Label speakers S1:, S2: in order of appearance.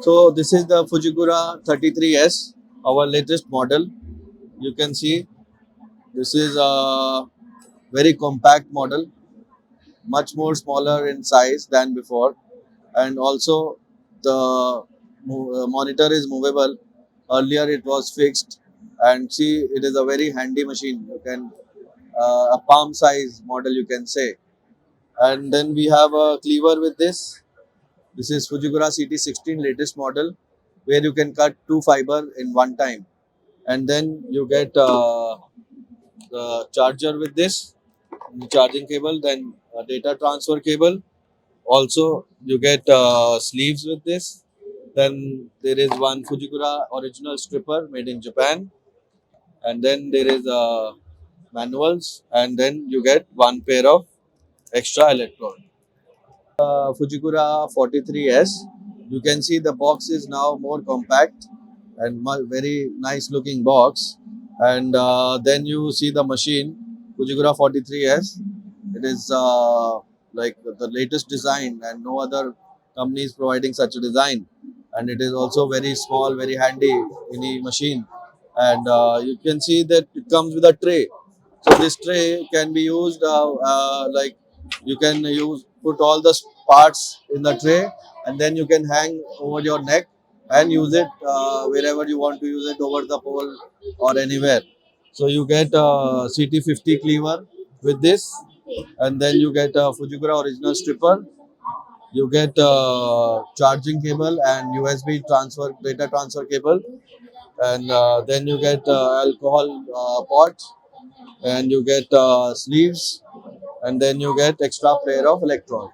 S1: So this is the Fujikura 33S, our latest model. You can see this is a very compact model, much more smaller in size than before, and also the monitor is movable. Earlier it was fixed, and see it is a very handy machine. You can a palm size model, you can say. And then we have a cleaver with this. This is Fujikura CT16 latest model, where you can cut two fiber in one time, and then you get the charger with this, the charging cable, then a data transfer cable. Also, you get sleeves with this. Then there is one Fujikura original stripper made in Japan, and then there is manuals, and then you get one pair of extra electrode. Fujikura 43S. You can see the box is now more compact and very nice looking box. And then you see the machine Fujikura 43S. It is like the latest design, and no other company is providing such a design. And it is also very small, very handy mini machine. And you can see that it comes with a tray. So this tray can be used like you can use put all the parts in the tray, and then you can hang over your neck and use it wherever you want to use it, over the pole or anywhere. So you get a CT50 cleaver with this, and then you get a Fujikura original stripper. You get a charging cable and USB transfer data transfer cable, and then you get alcohol pot, and you get sleeves, and then you get extra pair of electrode.